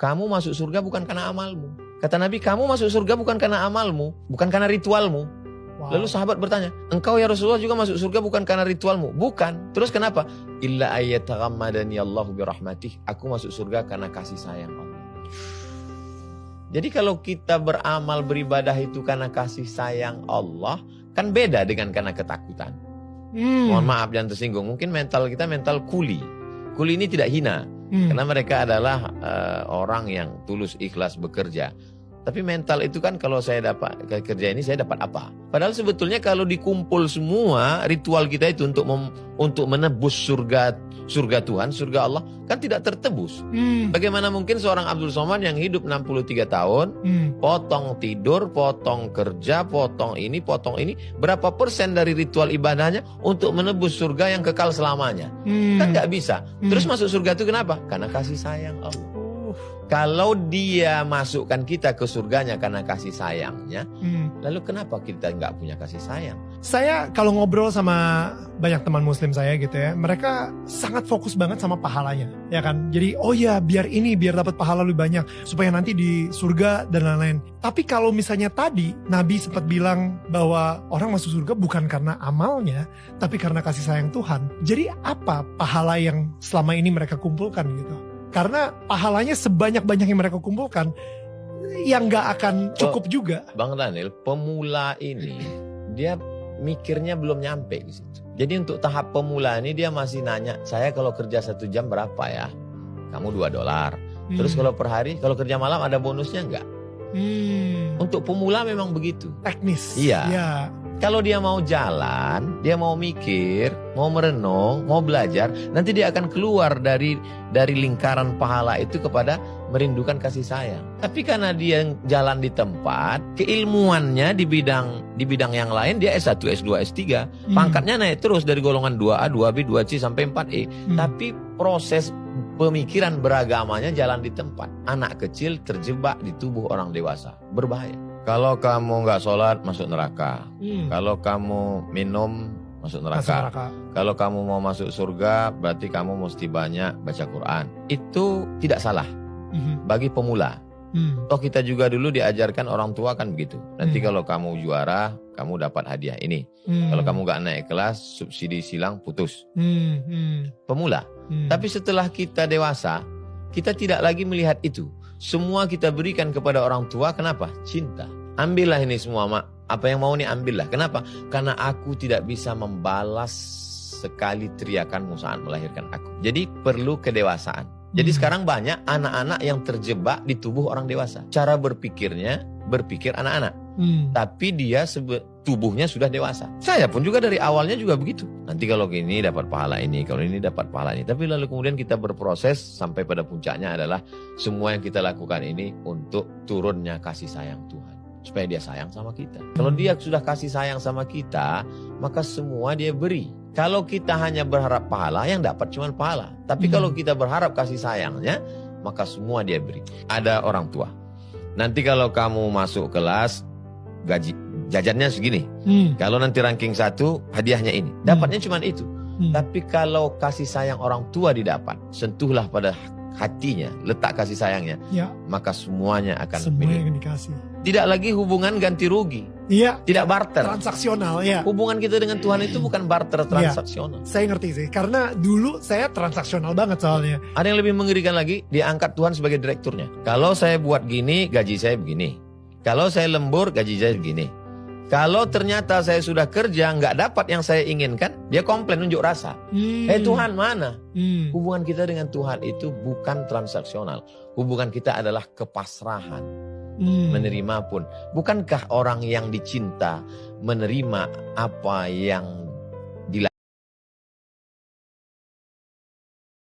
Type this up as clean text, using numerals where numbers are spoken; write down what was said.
kamu masuk surga bukan karena amalmu. Kata Nabi, kamu masuk surga bukan karena amalmu, bukan karena ritualmu. Wow. Lalu sahabat bertanya, engkau ya Rasulullah juga masuk surga bukan karena ritualmu? Bukan. Terus kenapa? Illa ayyataghammadani Allahu birahmatih. Aku masuk surga karena kasih sayang Allah. Jadi kalau kita beramal beribadah itu karena kasih sayang Allah, kan beda dengan karena ketakutan. Mohon maaf jangan tersinggung. Mungkin mental kita mental kuli. Kuli ini tidak hina. Karena mereka adalah orang yang tulus ikhlas bekerja. Tapi mental itu kan kalau saya dapat kerja ini saya dapat apa? Padahal sebetulnya kalau dikumpul semua ritual kita itu untuk menebus surga Tuhan, surga Allah kan tidak tertebus. Bagaimana mungkin seorang Abdul Somad yang hidup 63 tahun, potong tidur, potong kerja, potong ini, berapa persen dari ritual ibadahnya untuk menebus surga yang kekal selamanya? Kan nggak bisa. Terus masuk surga itu kenapa? Karena kasih sayang Allah. Kalau dia masukkan kita ke surganya karena kasih sayangnya, lalu kenapa kita nggak punya kasih sayang? Saya kalau ngobrol sama banyak teman muslim saya gitu ya, mereka sangat fokus banget sama pahalanya, ya kan? Jadi oh ya biar dapat pahala lebih banyak, supaya nanti di surga dan lain-lain. Tapi kalau misalnya tadi Nabi sempat bilang bahwa orang masuk surga bukan karena amalnya, tapi karena kasih sayang Tuhan. Jadi apa pahala yang selama ini mereka kumpulkan gitu? Karena pahalanya sebanyak-banyak yang mereka kumpulkan, yang gak akan cukup juga. Bang Daniel, pemula ini, dia mikirnya belum nyampe di situ. Jadi untuk tahap pemula ini dia masih nanya, saya kalau kerja 1 jam berapa ya? Kamu $2. Terus kalau per hari, kalau kerja malam ada bonusnya enggak? Untuk pemula memang begitu. Teknis. Iya. Ya. Kalau dia mau jalan, dia mau mikir, mau merenung, mau belajar, nanti dia akan keluar dari lingkaran pahala itu kepada merindukan kasih sayang. Tapi karena dia jalan di tempat, keilmuannya di bidang yang lain dia S1, S2, S3, pangkatnya naik terus dari golongan 2A, 2B, 2C sampai 4E. Tapi proses pemikiran beragamanya jalan di tempat. Anak kecil terjebak di tubuh orang dewasa, berbahaya. Kalau kamu nggak sholat masuk neraka. Kalau kamu minum masuk neraka. Kalau kamu mau masuk surga berarti kamu mesti banyak baca Quran. Itu tidak salah bagi pemula. Toh kita juga dulu diajarkan orang tua kan begitu. Nanti kalau kamu juara kamu dapat hadiah ini. Kalau kamu nggak naik kelas subsidi silang putus. Pemula. Tapi setelah kita dewasa kita tidak lagi melihat itu. Semua kita berikan kepada orang tua, kenapa? Cinta. Ambillah ini semua, Mak. Apa yang mau nih ambillah. Kenapa? Karena aku tidak bisa membalas sekali teriakanmu saat melahirkan aku. Jadi perlu kedewasaan. Jadi sekarang banyak anak-anak yang terjebak di tubuh orang dewasa. Cara berpikirnya, berpikir anak-anak. Tapi dia tubuhnya sudah dewasa. Saya pun juga dari awalnya juga begitu. Nanti kalau gini dapat pahala ini, kalau ini dapat pahala ini. Tapi lalu kemudian kita berproses sampai pada puncaknya adalah semua yang kita lakukan ini untuk turunnya kasih sayang Tuhan. Supaya dia sayang sama kita. Kalau dia sudah kasih sayang sama kita, maka semua dia beri. Kalau kita hanya berharap pahala, yang dapat cuma pahala. Tapi kalau kita berharap kasih sayangnya, maka semua dia beri. Ada orang tua. Nanti kalau kamu masuk kelas, gaji jajannya segini. Kalau nanti ranking 1, hadiahnya ini. Dapatnya cuma itu. Tapi kalau kasih sayang orang tua didapat, sentuhlah pada hatinya, letak kasih sayangnya, maka semuanya akan yang dikasih. Tidak lagi hubungan ganti rugi. Tidak barter. Transaksional, Hubungan kita dengan Tuhan itu bukan barter transaksional. Saya ngerti sih, karena dulu saya transaksional banget soalnya. Ada yang lebih mengerikan lagi, diangkat Tuhan sebagai direkturnya. Kalau saya buat gini, gaji saya begini. Kalau saya lembur, gaji saya begini. Kalau ternyata saya sudah kerja, nggak dapat yang saya inginkan, dia komplain, nunjuk rasa. Tuhan mana? Hubungan kita dengan Tuhan itu bukan transaksional. Hubungan kita adalah kepasrahan. Menerima pun. Bukankah orang yang dicinta menerima apa yang